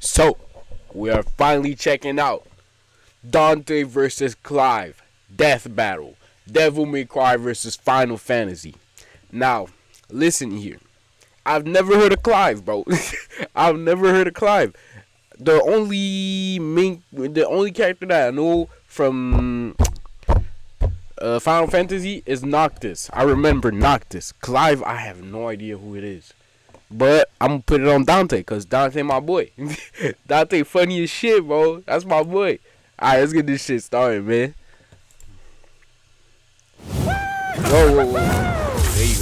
So, we are finally checking out Dante versus Clive, Death Battle, Devil May Cry versus Final Fantasy. Now, listen here. I've never heard of Clive, bro. I've never heard of Clive. The only character that I know from Final Fantasy is Noctis. I remember Noctis. Clive, I have no idea who it is. But I'm gonna put it on Dante, because Dante my boy. Dante funny as shit, bro. That's my boy. Alright, let's get this shit started, man. Whoa, whoa, whoa. There you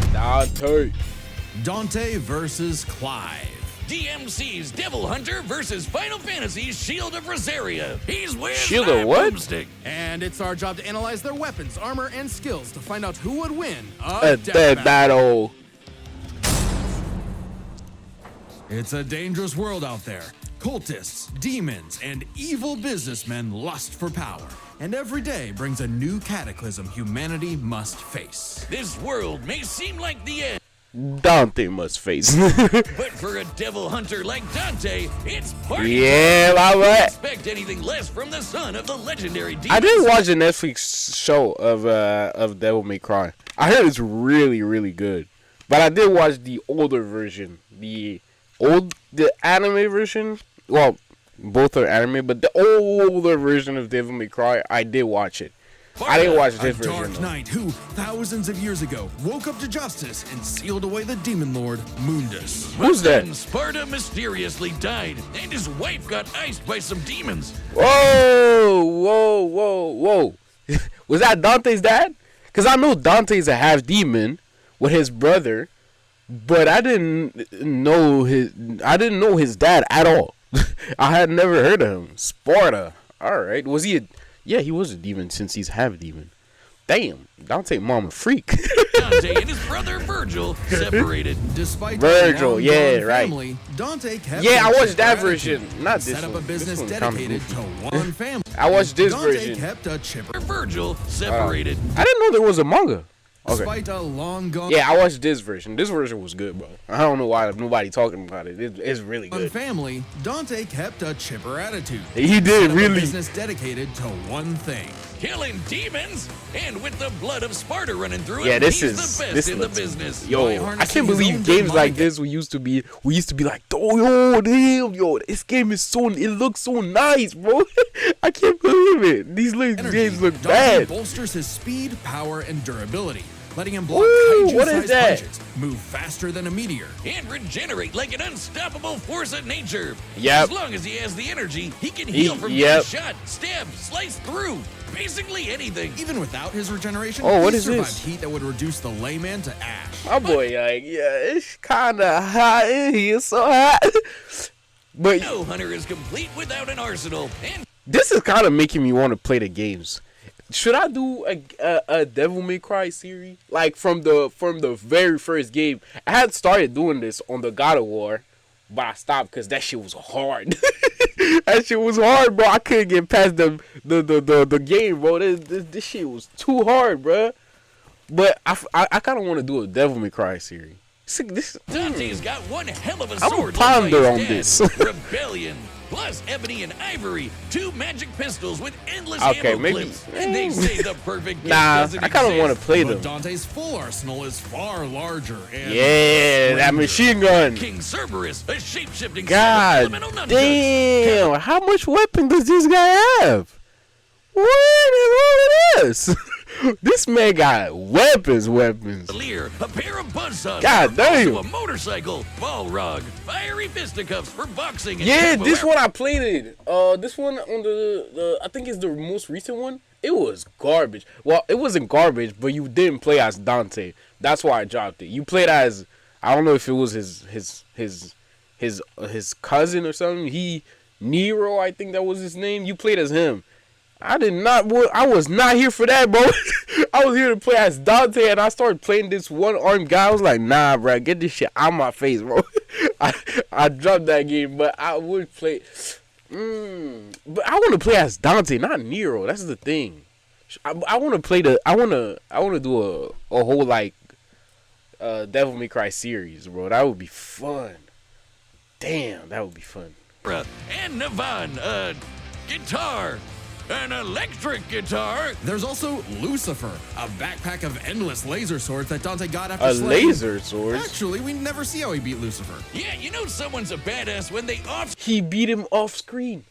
go. Dante. Dante versus Clive. DMC's Devil Hunter versus Final Fantasy's Shield of Rosaria. He's with Shield of what? Boomstick. And it's our job to analyze their weapons, armor, and skills to find out who would win A death battle. It's a dangerous world out there. Cultists, demons, and evil businessmen lust for power. And every day brings a new cataclysm humanity must face. This world may seem like the end, Dante must face. but for a devil hunter like Dante, it's party. Yeah, my Don't boy. expect anything less from the son of the legendary demon. I did watch a Netflix show of Devil May Cry. I heard it's really, really good. But I did watch the older version. The anime version. Well, both are anime, but the older version of Devil May Cry, I did watch it. I didn't watch this A version. dark though. knight who, thousands of years ago, woke up to justice and sealed away the demon lord, Mundus. Who's that? Then Sparta mysteriously died, and his wife got iced by some demons. Whoa, whoa, whoa, whoa. Was that Dante's dad? Because I know Dante's a half demon with his brother, but I didn't know his dad at all. I had never heard of him. Sparta. All right. Was he Yeah, he was a demon since he's half demon. Damn, Dante mom a freak. Dante and his brother Virgil separated. Despite Virgil, a yeah, long-gone right. family, Dante kept Yeah, I a watched that chipper version. attitude. Not this Set up one. a This business one kinda dedicated to goofy. one family. I watched this Dante version. kept a chipper. Virgil separated. I didn't know there was a manga. Okay. Despite a long gone Yeah, I watched this version. This version was good, bro. I don't know why nobody talking about it. It's really good. family, Dante kept a chipper attitude. He did Set up a really. business dedicated to one thing. Killing demons, and with the blood of Sparta running through Yeah, him, this he's is the best this in the looks- business. Yo, By I harnessing can't his believe own games like demonic- this we used to be like, oh yo, damn, yo, this game is it looks so nice, bro. I can't believe it. These Energy, games look Dante bad. bolsters his speed, power, and durability, letting him block Ooh, what is kaiju-sized that? punches, move faster than a meteor. And regenerate like an unstoppable force of nature. Yep. As long as he has the energy, he can heal from yep. getting shot, stabbed, sliced through. Basically anything. Even without his regeneration, Oh, what he is survived this? heat that would reduce the layman to ash. My boy, like, yeah, it's kind of hot in here, so hot. But No hunter is complete without an arsenal. And this is kind of making me want to play the games. Should I do a Devil May Cry series? Like from the very first game. I had started doing this on the God of War, but I stopped because that shit was hard. That shit was hard, bro. I couldn't get past the game, bro. This shit was too hard, bro. But I kind of want to do a Devil May Cry series. Dante's got one hell of a I'm sword. ponder led by on his this. dad. Rebellion. Plus ebony and ivory. Two magic pistols with endless Okay, ammo maybe- clips. And they say the perfect gift Nah, doesn't I kind of exist. want to play But them. Dante's full arsenal is far larger and Yeah, that machine gun. King Cerberus, a shape-shifting God set of elemental nunchucks. damn! How much weapon does this guy have? What is all of this? This man got weapons. Leer, a pair of buzzsaws. God damn. Also a motorcycle, ball rug, fiery fisticuffs for boxing. And Yeah, combo this one I played it. This one on the I think it's the most recent one. It was garbage. Well, it wasn't garbage, but you didn't play as Dante. That's why I dropped it. You played as, I don't know if it was his cousin or something. Nero, I think that was his name. You played as him. I was not here for that, bro. I was here to play as Dante, and I started playing this one-armed guy. I was like, nah, bro, get this shit out my face, bro. I dropped that game, but I would play. But I want to play as Dante, not Nero. That's the thing. I want to play I want to do a whole like Devil May Cry series, bro. That would be fun. Damn, that would be fun. And Navan, guitar. An electric guitar. There's also Lucifer, a backpack of endless laser swords that Dante got after A slaying. laser sword? Actually, we never see how he beat Lucifer. Yeah, you know someone's a badass when they off. He beat him off screen.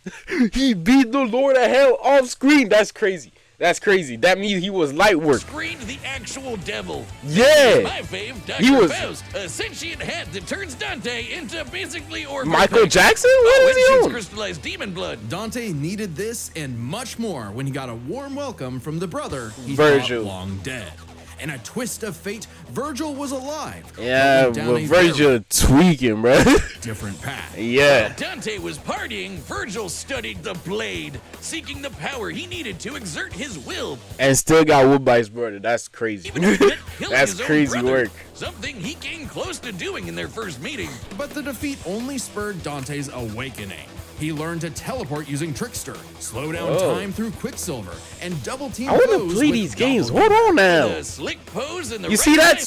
He beat the Lord of Hell off screen. That's crazy. That's crazy. That means he was light work. Screened the actual devil. Yeah. My fave, Dr. He was- Faust, a sentient hat that turns Dante into basically Orphan Michael Peck. Jackson? Oh, What and is he shoots on? crystallized demon blood. Dante needed this and much more when he got a warm welcome from the brother he Virgil. thought long dead. In a twist of fate, Virgil was alive. Yeah, went down but a Virgil tweaking, bro. very different path. Yeah. While Dante was partying, Virgil studied the blade, seeking the power he needed to exert his will. And still got whooped by his brother. That's crazy. Even if it meant killing That's his own crazy brother, work. Something he came close to doing in their first meeting. But the defeat only spurred Dante's awakening. He learned to teleport using Trickster, slow down Whoa. time through Quicksilver, and double team I want foes to play with these games. doppelganger. Hold on now. The slick pose and the You see, right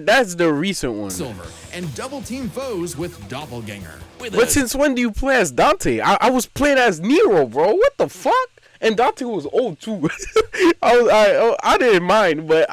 that's the recent one. Silver, and double team foes with Doppelganger. with But a since when do you play as Dante? I was playing as Nero, bro. What the fuck? And Dante was old too. I didn't mind, but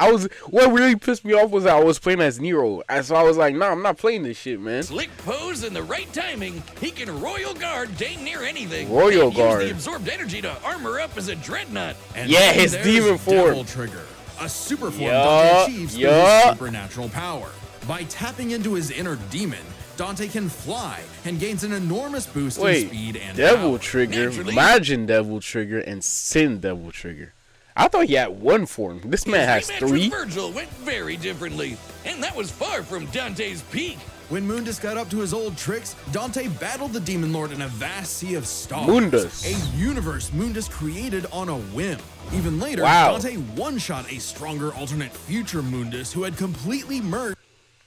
what really pissed me off was that I was playing as Nero. And so I was like, nah, I'm not playing this shit, man. slick pose and the right timing, he can royal guard dang near anything. Royal and guard. Use the absorbed energy to armor up as a dreadnought. And Yeah, then his there's demon form. Devil Trigger, a super form Yeah, Dante achieves through yeah. his supernatural power. By tapping into his inner demon, Dante can fly and gains an enormous boost in Wait, speed and Devil power. Trigger, Naturally. Majin Devil Trigger, and Sin Devil Trigger. I thought he had one form. This man has His rematch with 3. Virgil went very differently, and that was far from Dante's peak. When Mundus got up to his old tricks, Dante battled the Demon Lord in a vast sea of stars. Mundus. A universe Mundus created on a whim. Even later, Wow. Dante one-shot a stronger alternate future Mundus who had completely merged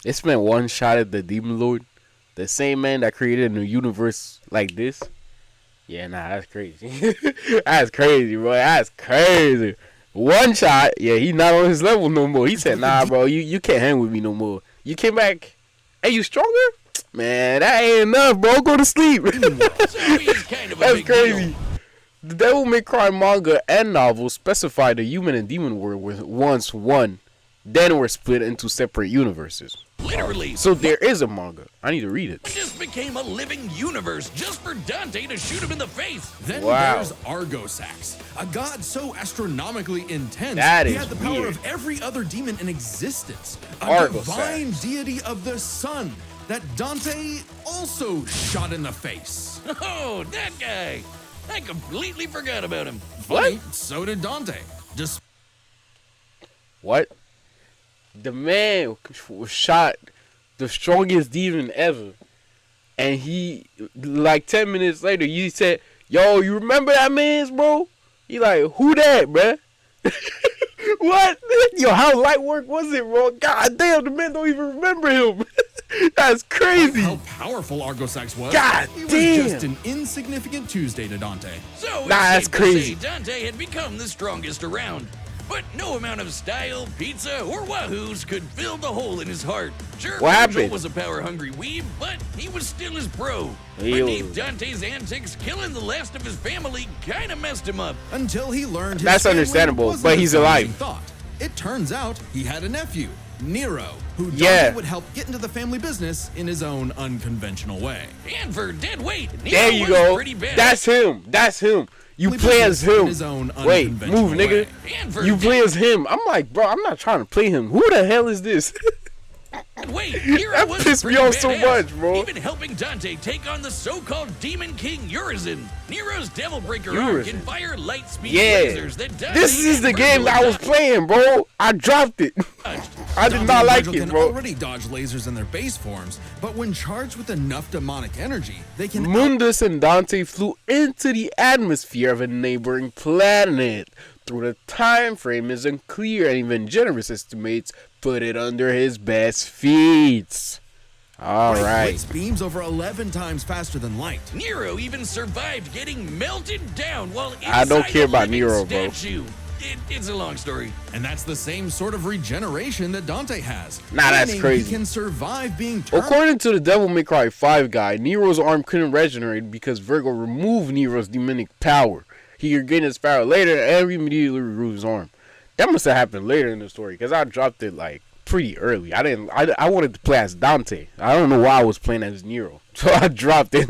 This man one shot at the Demon Lord. The same man that created a universe like this. Yeah, nah, that's crazy. That's crazy, bro. That's crazy. One shot. Yeah, he not on his level no more. He said, nah, bro, you can't hang with me no more. You came back. Hey, you stronger? Man, that ain't enough, bro. Go to sleep. So he's kind of a That's big crazy. deal. The Devil May Cry manga and novel specify the human and demon world were once one, then were split into separate universes. Literally, So there is a manga. I need to read it. just became a living universe just for Dante to shoot him in the face. Then Wow. there's Argosax, a god so astronomically intense That he is had the power weird. of every other demon in existence. A Argosax. divine deity of the sun that Dante also shot in the face. Oh, that guy. I completely forgot about him. Funny, so did Dante. Just What? The man shot the strongest demon ever. And he, like 10 minutes later, he said, yo, you remember that man's, bro? He like, who that, bruh? What? Yo, how light work was it, bro? God damn, the man don't even remember him. That's crazy. how powerful Argosax was. God he was damn. just an insignificant Tuesday to Dante. So Nah, it's that's safe to crazy. say Dante had become the strongest around. But no amount of style, pizza, or wahoos could fill the hole in his heart. Sure, What Virgil happened? was a power-hungry weeb, but he was still his bro. He Beneath was- Dante's antics, killing the last of his family kind of messed him up. Until he learned his That's family understandable, wasn't but as he's strong as alive. he thought. It turns out he had a nephew, Nero, who Dante Yeah. would help get into the family business in his own unconventional way. And for dead weight, Nero There you was go. pretty bad. That's him. That's him. You Family play as business in him. his own Wait, unconventional move, nigga. way. And for You play as him. I'm like, bro, I'm not trying to play him. Who the hell is this? Wait, Nero That was pissed me pretty off so badass, much, bro. Even helping Dante take on the so-called Demon King Urizen. Nero's Devil Breaker arm Urizen. can fire light speed Yeah. lasers that Dante This is and the game Virgil that I was dodged. playing, bro. I dropped it. I did Dante not and like Virgil it, can bro. already dodge lasers in their base forms, but when charged with enough demonic energy, they can Mundus and Dante flew into the atmosphere of a neighboring planet. Through the time frame is unclear, and even generous estimates put it under his best feats. All right. blitz beams over 11 times faster than light. Nero even survived getting melted down while I don't inside care a about living Nero, bro. statue. It's a long story. And that's the same sort of regeneration that Dante has. Nah, that's meaning crazy. He can survive being turned. According to the Devil May Cry 5 guy, Nero's arm couldn't regenerate because Virgo removed Nero's demonic power. He regained his power later and immediately removed his arm. That must have happened later in the story because I dropped it like pretty early. I wanted to play as Dante. I don't know why I was playing as Nero. So I dropped it.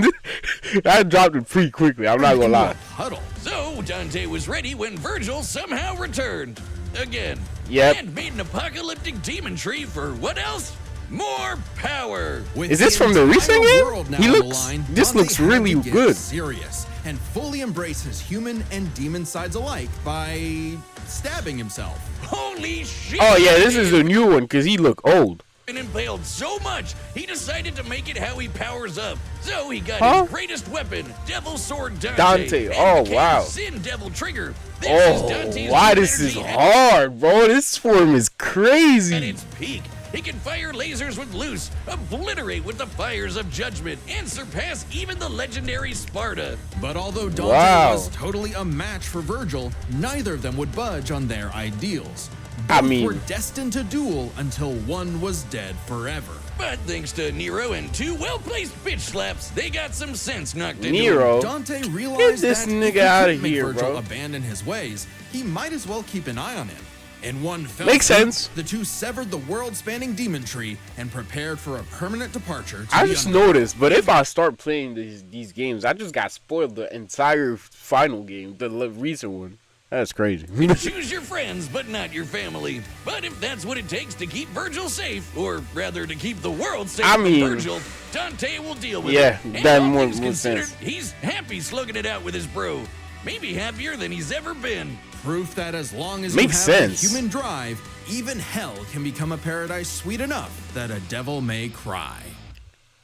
I dropped it pretty quickly. I'm not gonna lie. Huddle. So Dante was ready when Virgil somehow returned. Again. Yep. And made an apocalyptic demon tree for what else? More power. With Is this the from the recent entire game? world now He on the looks- line, this Dante looks had to really get good. Serious and fully embrace his human and demon sides alike by stabbing himself. Holy shit. Oh yeah, this is the new one because he look old. And impaled so much, he decided to make it how he powers up. So he got Huh? his greatest weapon, Devil Sword Dante. Dante, and oh, became wow. Sin Devil Trigger. This is Dante's Wow, new this is energy hard, bro. This form is at crazy. its peak. He can fire lasers with Loose, obliterate with the fires of Judgment, and surpass even the legendary Sparta. But although Dante Wow. was totally a match for Virgil, neither of them would budge on their ideals. I Both mean- were destined to duel until one was dead forever. But thanks to Nero and two well-placed bitch slaps, they got some sense knocked into Nero. him. Dante Get realized this that nigga if he outta couldn't make here, Virgil bro. abandon his ways, he might as well keep an eye on him. In one fell Makes swoop, sense. The two severed the world-spanning demon tree and prepared for a permanent departure to I the just underworld. noticed, but if I start playing these games, I just got spoiled the entire final game, the recent one. That's crazy. Choose your friends, but not your family. But if that's what it takes to keep Virgil safe, or rather to keep the world safe I from mean- Virgil, Dante will deal with Yeah, it. And that all more- things more considered, sense. he's happy slugging it out with his bro. Maybe happier than he's ever been. Proof that as long as Makes you have sense. the human drive, even hell can become a paradise sweet enough that a devil may cry.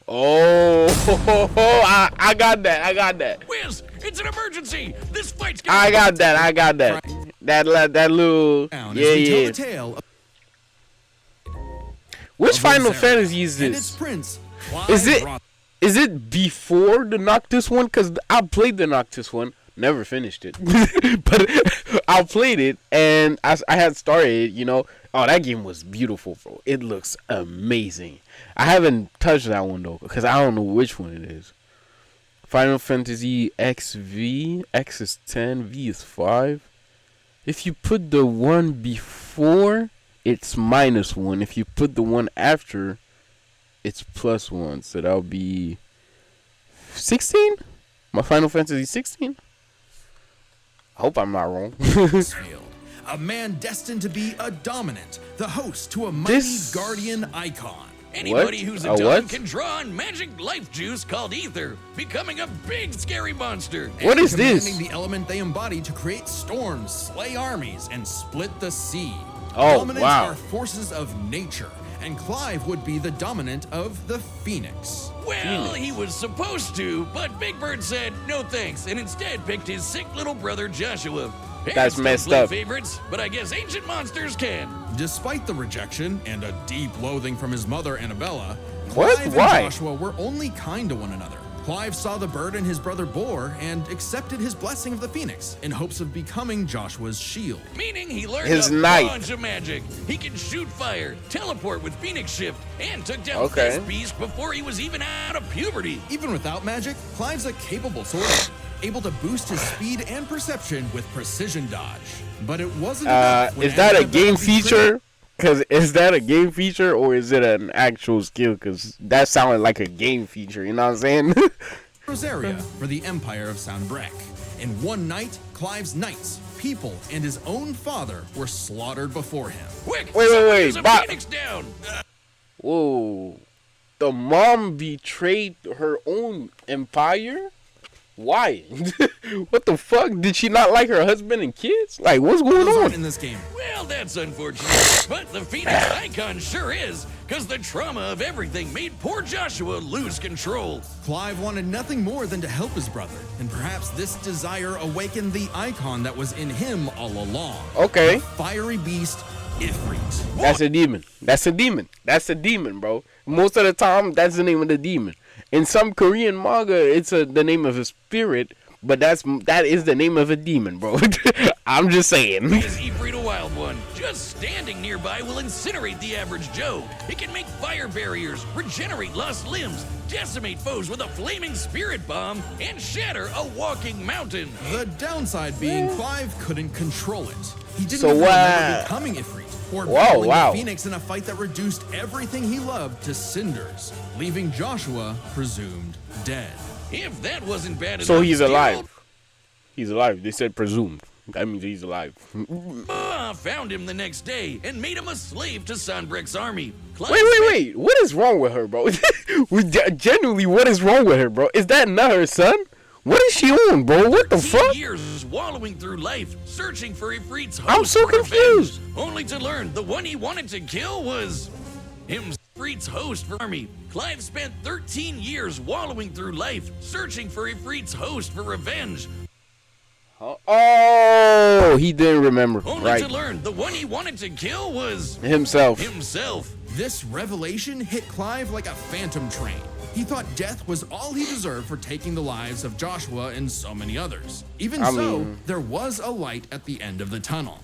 Oh, I got that. I got that. Wiz, it's an emergency. This fight's I got that. I got that. That little. Down Yeah, as we tell yeah. the tale of Which Final Zara Fantasy is and its this? prince. Is Clive it? brought Is it before the Noctis one? Cause I played the Noctis one, never finished it, but I played it and I had started. You know, oh that game was beautiful, bro. It looks amazing. I haven't touched that one though, cause I don't know which one it is. Final Fantasy XV, X is 10, V is 5. If you put the one before, it's -1. If you put the one after, it's +1. So that'll be 16? My Final Fantasy 16? I hope I'm not wrong. Field, a man destined to be a dominant, the host to a mighty This- guardian icon. Anybody who's a A dog what? can draw on magic life juice called ether, becoming a big scary monster. What is Commanding this? the element they embody to create storms, slay armies, and split the sea. Oh, Dominants wow. are forces of nature, and Clive would be the dominant of the Phoenix. Well, he was supposed to, but Big Bird said no thanks, and instead picked his sick little brother Joshua. Parents don't messed play up. favorites, but I guess ancient monsters can. Despite the rejection and a deep loathing from his mother Annabella, What? Clive Why? and Joshua were only kind to one another. Clive saw the burden his brother bore and accepted his blessing of the Phoenix in hopes of becoming Joshua's shield. Meaning he learned His a knight. bunch of magic. He can shoot fire, teleport with Phoenix Shift, and took down Okay. this beast before he was even out of puberty. Even without magic, Clive's a capable swordsman, able to boost his speed and perception with precision dodge. But it wasn't enough when Is that a Annabella game betrayed feature? Cause is that a game feature or is it an actual skill? Cause that sounded like a game feature. You know what I'm saying? Rosaria for the Empire of Sanbrek. In one night, Clive's knights, people, and his own father were slaughtered before him. Quick! Wait, someone wait, use a Bob- Phoenix down! Whoa. The mom betrayed her own empire? Why? What the fuck? Did she not like her husband and kids? Like, what's going Those aren't on? in this game. Well, that's unfortunate. But the Phoenix icon sure is, because the trauma of everything made poor Joshua lose control. Clive wanted nothing more than to help his brother, and perhaps this desire awakened the icon that was in him all along. Okay. The fiery beast, Ifrit. That's a demon. That's a demon. That's a demon, bro. Most of the time, that's the name of the demon. In some Korean manga, it's the name of a spirit, but that is the name of a demon, bro. I'm just saying. Is Ifrit a wild one? Just standing nearby will incinerate the average Joe. It can make fire barriers, regenerate lost limbs, decimate foes with a flaming spirit bomb, and shatter a walking mountain. The downside being Clive couldn't control it. He didn't So even what? remember becoming Ifrit or Whoa, battling wow. the Phoenix in a fight that reduced everything he loved to cinders, leaving Joshua presumed dead. If that wasn't bad enough, So he's the alive. He's alive. They said presumed. That means he's alive. old found him the next day and made him a slave to Sanbrecht's army. Clive Wait. What is wrong with her, bro? Genuinely, what is wrong with her, bro? Is that not her son? What is she on, bro? What the 13 fuck? years wallowing through life, searching for Ifrit's host. I'm so for revenge, confused. only to learn the one he wanted to kill was him. Ifrit's host for army. Clive spent 13 years wallowing through life, searching for Ifrit's host for revenge, Oh, he didn't remember. only Right. to learn the one he wanted to kill was Himself. himself. This revelation hit Clive like a phantom train. He thought death was all he deserved for taking the lives of Joshua and so many others. Even I so, mean- there was a light at the end of the tunnel.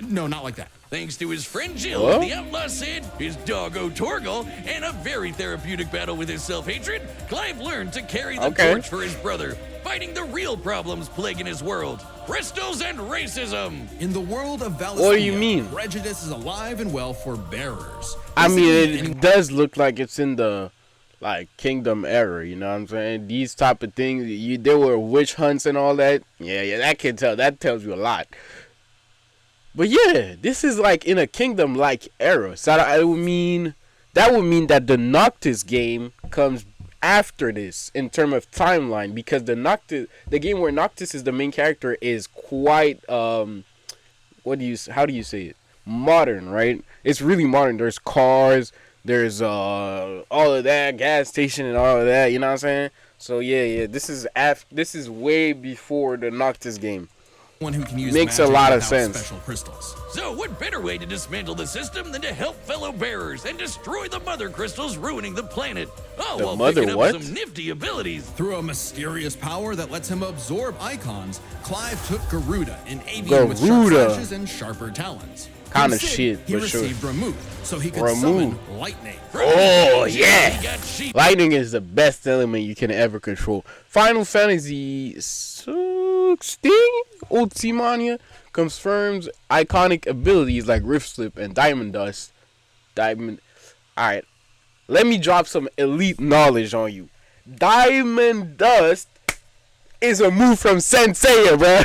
No, not like that. Thanks to his friend Jill, What? the outlaw Sid, his doggo Torgal, and a very therapeutic battle with his self-hatred, Clive learned to carry the Okay. torch for his brother, fighting the real problems plaguing his world: crystals and racism. In the world of Valisthea, What do you mean? prejudice is alive and well for bearers. I This mean, isn't it any- does look like it's in the like kingdom era. You know what I'm saying? These type of things. There were witch hunts and all that. Yeah. That can tell. That tells you a lot. But yeah, this is like in a kingdom-like era. So that would mean that the Noctis game comes after this in terms of timeline, because the game where Noctis is the main character is quite how do you say it? Modern, right? It's really modern. There's cars, there's all of that, gas station and all of that. You know what I'm saying? So yeah. This is way before the Noctis game. one who can use Makes a magic lot of without sense. Special crystals. So what better way to dismantle the system than to help fellow bearers and destroy the mother crystals ruining the planet, all The while mother picking up what? some nifty abilities. Through a mysterious power that lets him absorb icons, Clive took Garuda, an avian with sharp Garuda. slashes and sharper talons. Kinda From Sid, shit, he but sure. received Remove, so he could Remove. summon lightning. Oh, He yeah. got sheep. Lightning is the best element you can ever control. Final Fantasy 16 Ultimania confirms iconic abilities like Rift Slip and Diamond Dust. Alright, let me drop some elite knowledge on you. Diamond Dust is a move from Senseiya, bro.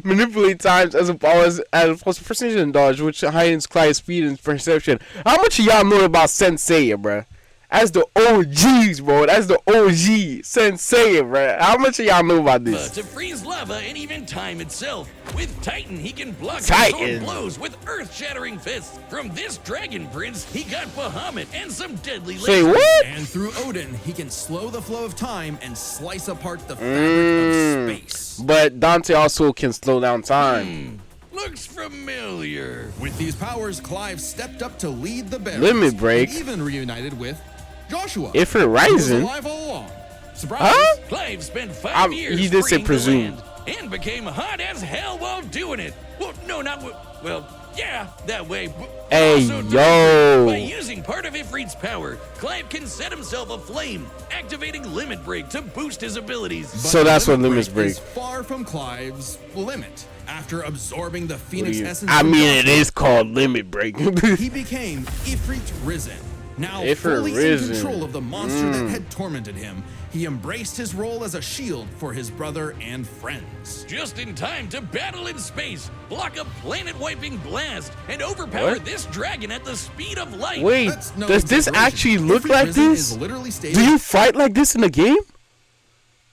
Manipulate times as opposed to precision dodge, which heightens Clive's speed and perception. How much of y'all know about Senseiya, bro? That's the OGs, bro. That's the OG Senseiya, bro. How much of y'all know about this? To freeze lava and even time itself. With Titan, he can block Titan. sword blows with earth-shattering fists. From this dragon prince, he got Bahamut and some deadly Say lasers. what? And through Odin, he can slow the flow of time and slice apart the fabric of space. But Dante also can slow down time. Looks familiar. With these powers, Clive stepped up to lead the Bears. Limit break. And even reunited with Joshua. If it who was rising, alive all along. Surprise! huh? Clive spent 5 years he did say freeing the presumed. land and became hot as hell while doing it. Well, no, not well, yeah, that way. But Hey, also yo. by using part of Ifrit's power, Clive can set himself aflame, activating Limit Break to boost his abilities. But So that's what limits Limit break. is far from Clive's limit. After absorbing the Phoenix essence I from mean, it Joshua, is called limit break. he became Ifrit Risen. Now Ifrit fully Risen. in control of the monster that had tormented him, he embraced his role as a shield for his brother and friends. Just in time to battle in space, block a planet-wiping blast, and overpower What? this dragon at the speed of light. Wait, That's no does this exaggeration. actually look Ifrit like Risen this? is literally stated Do you fight like this in the game?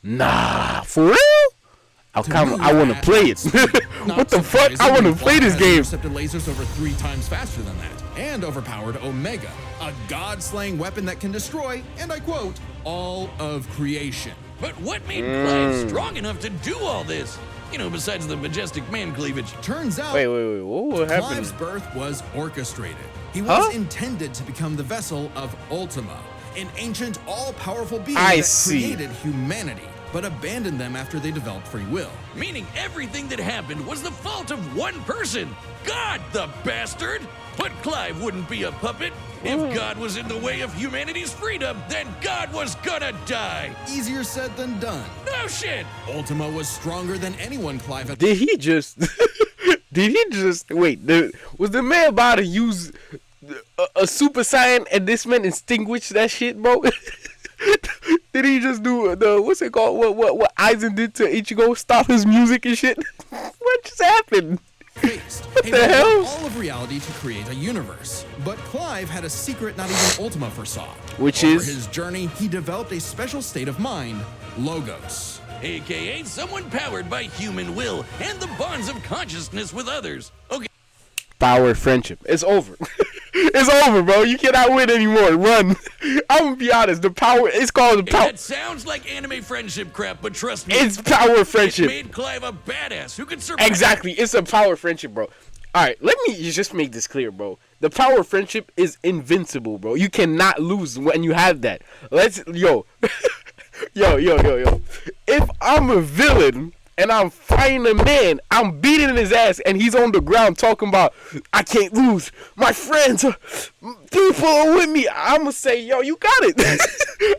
Nah, for real? I want to play it. Not What the fuck? I want to surprisingly, play this Clive has game. intercepted lasers over 3 times faster than that, and overpowered Omega, a god-slaying weapon that can destroy, and I quote, all of creation. But what made Clive strong enough to do all this? You know, besides the majestic man cleavage. Turns out, Wait, what happened? Clive's birth was orchestrated. He was Huh? intended to become the vessel of Ultima, an ancient, all-powerful being I that see. created humanity. but abandoned them after they developed free will. Meaning everything that happened was the fault of one person. God, the bastard! But Clive wouldn't be a puppet. If God was in the way of humanity's freedom, then God was gonna die. Easier said than done. No shit! Ultima was stronger than anyone Clive had. Did he just? Did he just wait? Was the man about to use a super saiyan and this man extinguish that shit, bro? Did he just do the what's it called? What Aizen did to Ichigo? Stop his music and shit. What just happened? Faced What the hell? all of reality to create a universe. But Clive had a secret not even Ultima foresaw. Which Over is? his journey, he developed a special state of mind, Logos. AKA someone powered by human will and the bonds of consciousness with others. Okay. Power friendship. It's over. It's over, bro. You cannot win anymore. Run. I'm gonna be honest. The power. It's called the power. That sounds like anime friendship crap, but trust me. It's power It friendship. made Clive a badass who could survive. Exactly. It's a power friendship, bro. All right. Let me just make this clear, bro. The power friendship is invincible, bro. You cannot lose when you have that. Yo. Yo. If I'm a villain and I'm fighting a man, I'm beating his ass, and he's on the ground talking about, I can't lose. My friends, people are with me. I'm going to say, yo, you got it.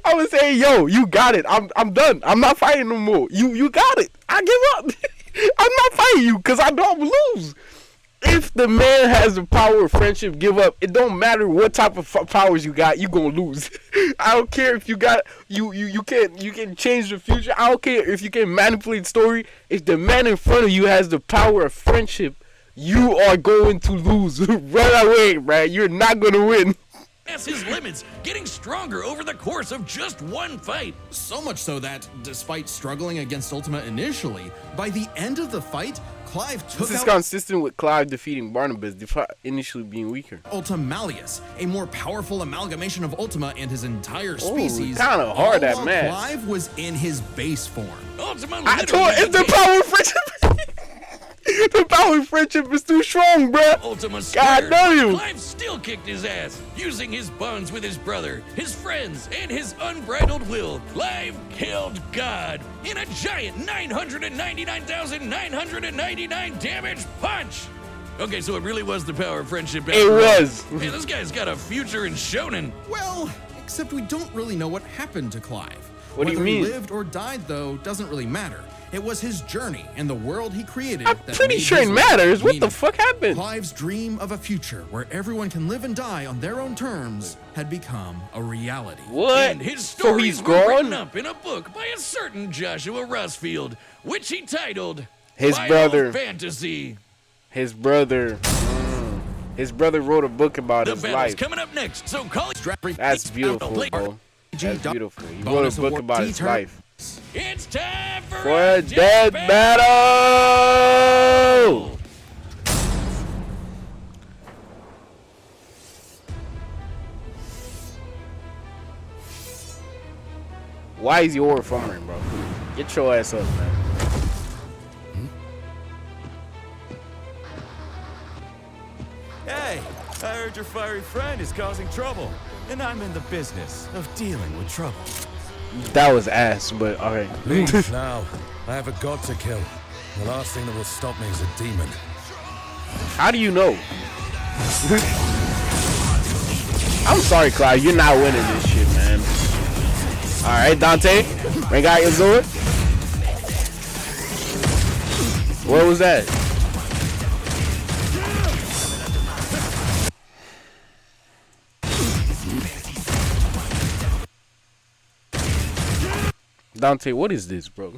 I'm going to say, yo, you got it. I'm done. I'm not fighting no more. You got it. I give up. I'm not fighting you because I know I'm going to lose. If the man has the power of friendship, give up. It don't matter what type of powers you got, you gonna lose. I don't care if you got you can change the future. I don't care if you can manipulate story. If the man in front of you has the power of friendship, you are going to lose. Run away, man. You're not gonna win. That's his limits, getting stronger over the course of just one fight. So much so that, despite struggling against Ultima initially, by the end of the fight, Clive took This is out consistent with Clive defeating Barnabas, initially being weaker. Ultimalius, a more powerful amalgamation of Ultima and his entire species. Kinda hard, all that while man. Clive was in his base form. Ultima I told literally it's the became power of friendship. The power of friendship is too strong, bruh. Ultima God scared. damn you. Clive still kicked his ass, using his bonds with his brother, his friends, and his unbridled will. Clive killed God in a giant 999,999 damage punch. Okay, so it really was the power of friendship. It after all. was. Man, this guy's got a future in shonen. Well, except we don't really know what happened to Clive. What do you Whether mean? he lived or died, though, doesn't really matter. It was his journey and the world he created I'm that pretty made sure his it life matters. What the meaningful. fuck happened? Clive's dream of a future where everyone can live and die on their own terms had become a reality. What? And his So stories he's were written gone? up in a book by a certain Joshua Rusfield, which he titled His Final brother. Fantasy. His brother wrote a book about The his battle's life. coming up next, so call it. That's beautiful, bro. That's beautiful. He wrote a book about his life. It's time for For a death battle! Why is your fumbling, bro? Get your ass up, man. Hey, I heard your fiery friend is causing trouble, and I'm in the business of dealing with trouble. That was ass, but alright. Leave now. I have a god to kill. The last thing that will stop me is a demon. How do you know? I'm sorry, Clive. You're not winning this shit, man. Alright, Dante. Bring out your sword. What was that? Dante, what is this, bro?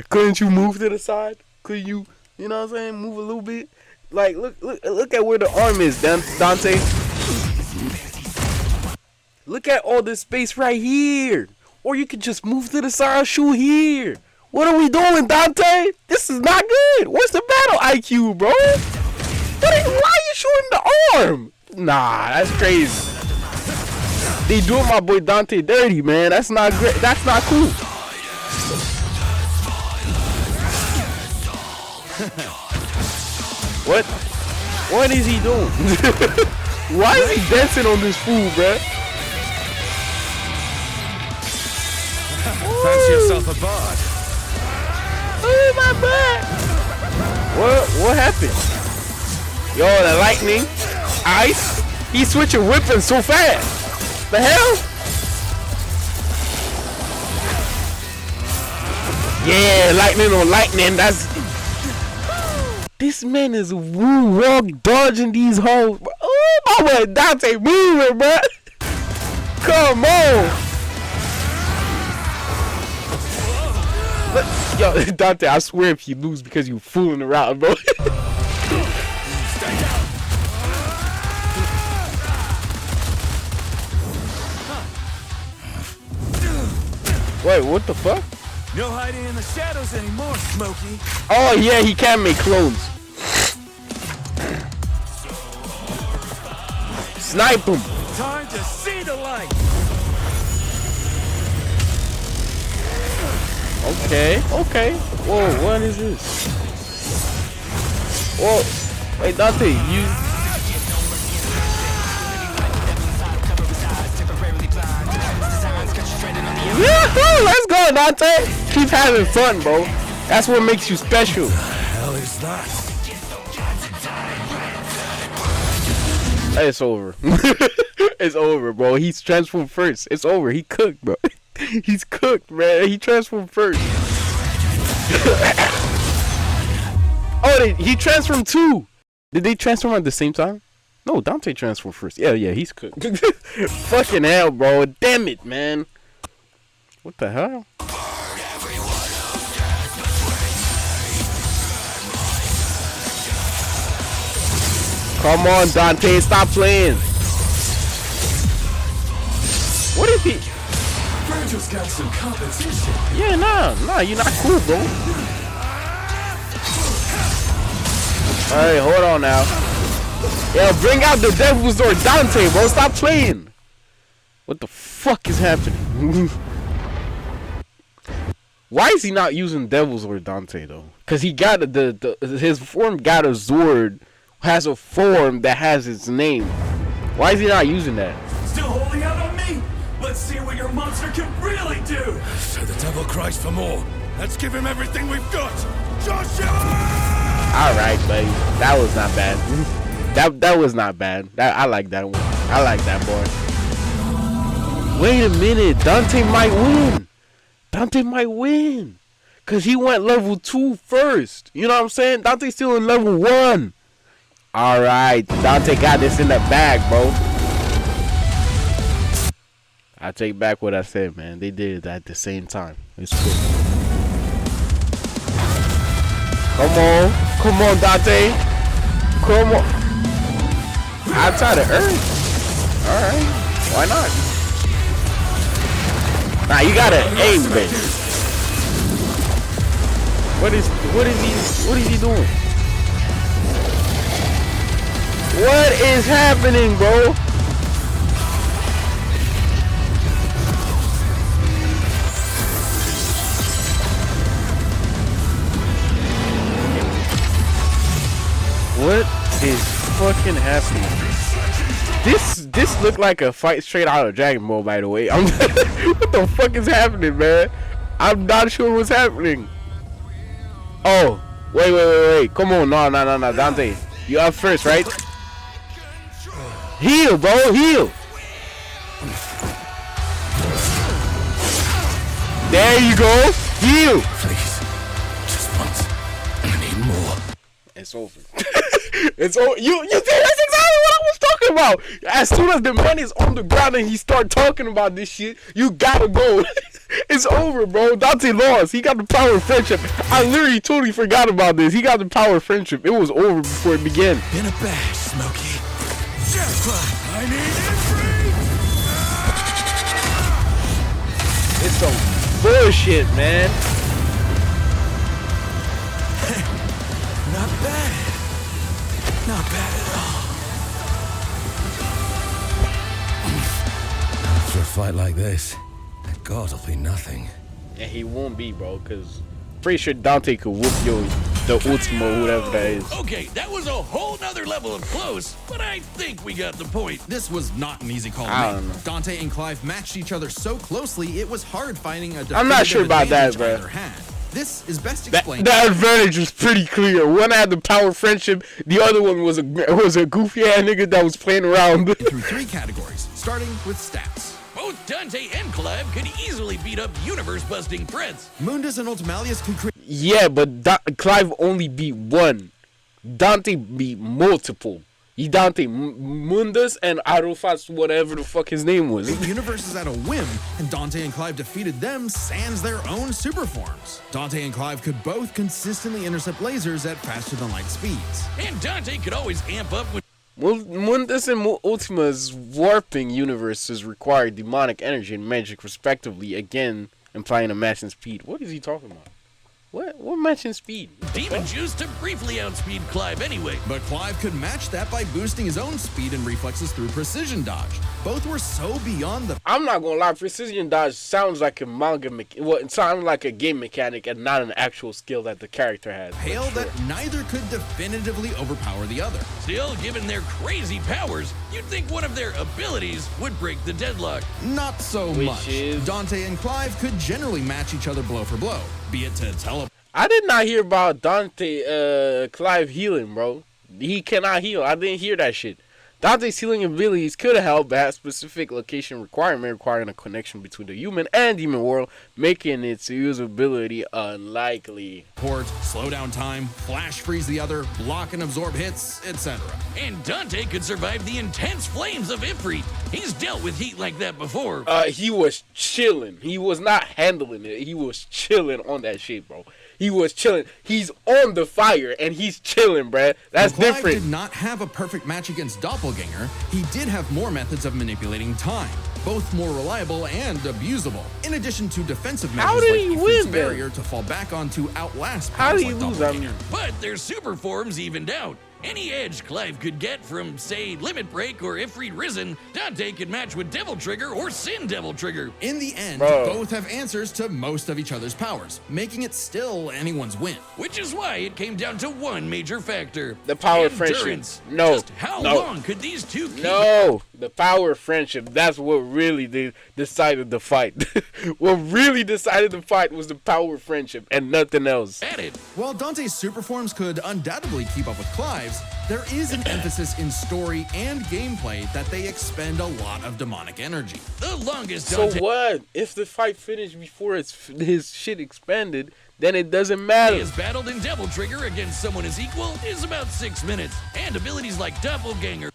Couldn't you move to the side? Could you know what I'm saying, move a little bit? Like, look at where the arm is, Dante. Look at all this space right here. Or you could just move to the side, shoot here. What are we doing, Dante? This is not good. What's the battle IQ, bro? Why are you shooting the arm? Nah, that's crazy. They doing my boy Dante dirty, man. That's not great. That's not cool. What? What is he doing? Why is he dancing on this fool, bruh? Fancy yourself a bard? Oh my butt! What happened? Yo, the lightning, ice. He's switching weapons so fast. The hell? Yeah, lightning on lightning. That's. This man is walk dodging these hoes. Oh my boy Dante moving, bro. Come on. Yo, Dante, I swear if you lose because you fooling around, bro. Wait, what the fuck? No hiding in the shadows anymore, Smokey. Oh yeah, he can make clones. Snipe him. Time to see the light. Okay. Whoa, what is this? Whoa, hey Dante, you. Yahoo! Let's go, Dante. Keep having fun, bro. That's what makes you special. What the hell is that? It's over. It's over, bro. He's transformed first. It's over. He cooked, bro. He's cooked, man. He transformed first. Oh, he transformed too. Did they transform at the same time? No, Dante transformed first. Yeah, he's cooked. Fucking hell, bro. Damn it, man. What the hell? Come on, Dante, stop playing. What is he? Virgil's got some competition. Yeah, nah, you're not cool, bro. Alright, hold on now. Yo, bring out the Devil's Door, Dante, bro. Stop playing. What the fuck is happening? Why is he not using Devil's Sword Dante though? Cause he got his form got a Zord, has a form that has its name. Why is he not using that? Still holding out on me? Let's see what your monster can really do. So the devil cries for more. Let's give him everything we've got. Joshua! All right, buddy. That was not bad. That was not bad. I like that one. I like that boy. Wait a minute. Dante might win. Dante might win. Because he went level 2 first. You know what I'm saying? Dante's still in level 1. Alright. Dante got this in the bag, bro. I take back what I said, man. They did it at the same time. It's cool. Come on, Dante. Come on. Outside of Earth. Alright. Why not? Nah, you gotta aim, baby. What is he doing? What is happening, bro? What is fucking happening? This looked like a fight straight out of Dragon Ball, by the way. What the fuck is happening, man? I'm not sure what's happening. Oh, wait. Come on, no, Dante. You up first, right? Heal, bro, heal. There you go. Heal. Please, just once. I need more. It's over. It's over. You see, that's exactly what I was talking about. As soon as the man is on the ground and he start talking about this shit, you gotta go. It's over, bro. Dante lost. He got the power of friendship. I literally totally forgot about this. He got the power of friendship. It was over before it began. In a bag, Smokey. Jackpot. I need it. It's some bullshit, man. Not bad. Not bad at all. After a fight like this, the gods will be nothing. And he won't be, bro, because pretty sure Dante could whoop your The Ultima, whatever that is. Okay, that was a whole nother level of close, but I think we got the point. This was not an easy call to I make. don't know. Dante and Clive matched each other so closely, it was hard finding a I'm not sure about that, advantage bro. either had. This is best That explained. advantage was pretty clear. One had the power friendship. The other one was a goofy ass nigga that was playing around. through 3 categories, starting with stats. Both Dante and Clive could easily beat up universe-busting threats. Mundus and Ultimalius could create Yeah, but Clive only beat one. Dante beat multiple. He Dante Mundus and Arufas, whatever the fuck his name was. universes at a whim, and Dante and Clive defeated them sans their own super forms. Dante and Clive could both consistently intercept lasers at faster-than-light speeds. And Dante could always amp up with Mundus and Ultima's warping universes require demonic energy and magic respectively, again implying a match in speed. What is he talking about? What match in speed? demon juice to briefly outspeed Clive anyway. But Clive could match that by boosting his own speed and reflexes through precision dodge. Both were so beyond the I'm not gonna lie, precision dodge sounds like a manga it sounds like a game mechanic and not an actual skill that the character has. but pale sure. that neither could definitively overpower the other. Still, given their crazy powers, you'd think one of their abilities would break the deadlock. Not so Which much. is- Dante and Clive could generally match each other blow for blow, be it to teleport. I did not hear about Dante Clive healing, bro. He cannot heal. I didn't hear that shit. Dante's healing abilities could help, but has specific location requirement requiring a connection between the human and demon world, making its usability unlikely. Slow down time, flash freeze the other, block and absorb hits, etc. And Dante could survive the intense flames of Ifrit. He's dealt with heat like that before. He was chilling. He was not handling it. He was chilling on that shit, bro. He was chilling. He's on the fire and he's chilling, bruh. That's While Clive different. did not have a perfect match against Doppelganger, he did have more methods of manipulating time, both more reliable and abusable. In addition to defensive How measures did like he Ifrit's win, then? barrier to fall back on to outlast How powers did he like lose? I Doppelganger. mean, But their super forms evened out. Any edge Clive could get from, say, Limit Break or Ifrit Risen, Dante could match with Devil Trigger or Sin Devil Trigger. In the end, Bro. both have answers to most of each other's powers, making it still anyone's win. Which is why it came down to one major factor. The power of friendship. Endurance. No. Just how No. long could these two keep no, the power of friendship. That's what really decided the fight. What really decided the fight was the power of friendship and nothing else. at it? While Dante's super forms could undoubtedly keep up with Clive's, there is an emphasis in story and gameplay that they expend a lot of demonic energy. The longest So Dante what? If the fight finished before his shit expanded, then it doesn't matter. has battled in Devil Trigger against someone his equal is about 6 minutes. And abilities like Doppelganger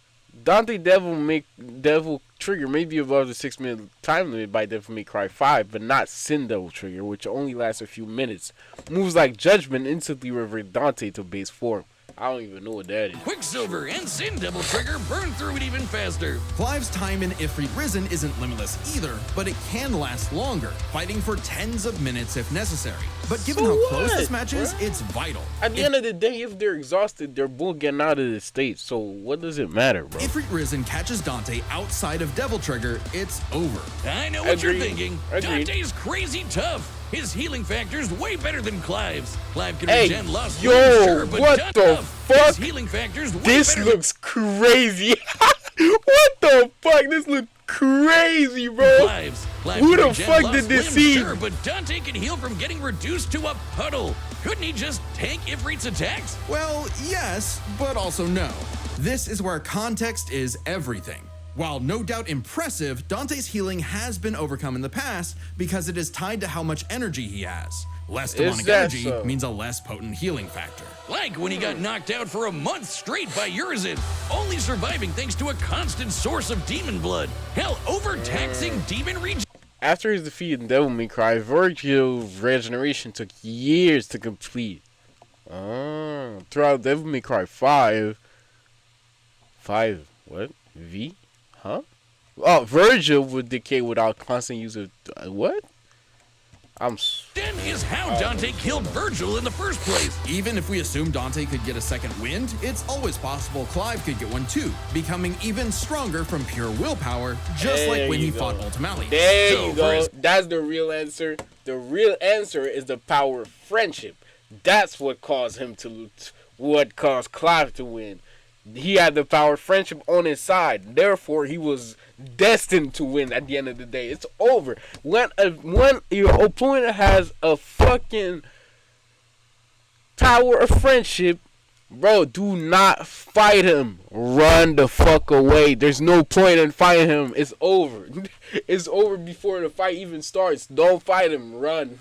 Dante Devil Trigger may be above the 6-minute time limit by Devil May Cry 5, but not Sin Devil Trigger, which only lasts a few minutes. Moves like Judgment instantly revert Dante to base form. I don't even know what that is. Quicksilver and Sin Devil Trigger burn through it even faster. Clive's time in Ifrit Risen isn't limitless either, but it can last longer, fighting for tens of minutes if necessary. But given So how close what, this match is, bruh? it's vital. At the end of the day, if they're exhausted, they're both getting out of the state. So what does it matter, bro? Ifrit Risen catches Dante outside of Devil Trigger, it's over. I know what you're Agreed. thinking. Agreed. Dante's crazy tough. His healing factor's way better than Clive's. Clive can Hey, regen lost yo, limbs, sure, but what Dante the tough. fuck? His healing factor's way This better looks crazy. What the fuck? This looks crazy, than bro. Clive's. Clive Who can the regen fuck lost did this limbs, see? Sure, but Dante can heal from getting reduced to a puddle. Couldn't he just tank Ifrit's attacks? Well, yes, but also no. This is where context is everything. While no doubt impressive, Dante's healing has been overcome in the past because it is tied to how much energy he has. Less demonic that energy so? means a less potent healing factor. Like when he got knocked out for a month straight by Urizen, only surviving thanks to a constant source of demon blood. Hell, overtaxing demon regen. After his defeat in Devil May Cry, Virgil's regeneration took years to complete. Throughout Devil May Cry 5, what? V? Huh? Oh, Virgil would decay without constant use of what? Then is how Dante killed Virgil in the first place. Even if we assume Dante could get a second wind, it's always possible Clive could get one too, becoming even stronger from pure willpower, just like when he fought Ultimalius. There So you go. first- That's the real answer. The real answer is the power of friendship. That's what caused him to, what caused Clive to win. He had the power of friendship on his side. Therefore, he was destined to win at the end of the day. It's over. When your opponent has a fucking tower of friendship, bro, do not fight him. Run the fuck away. There's no point in fighting him. It's over. It's over before the fight even starts. Don't fight him. Run.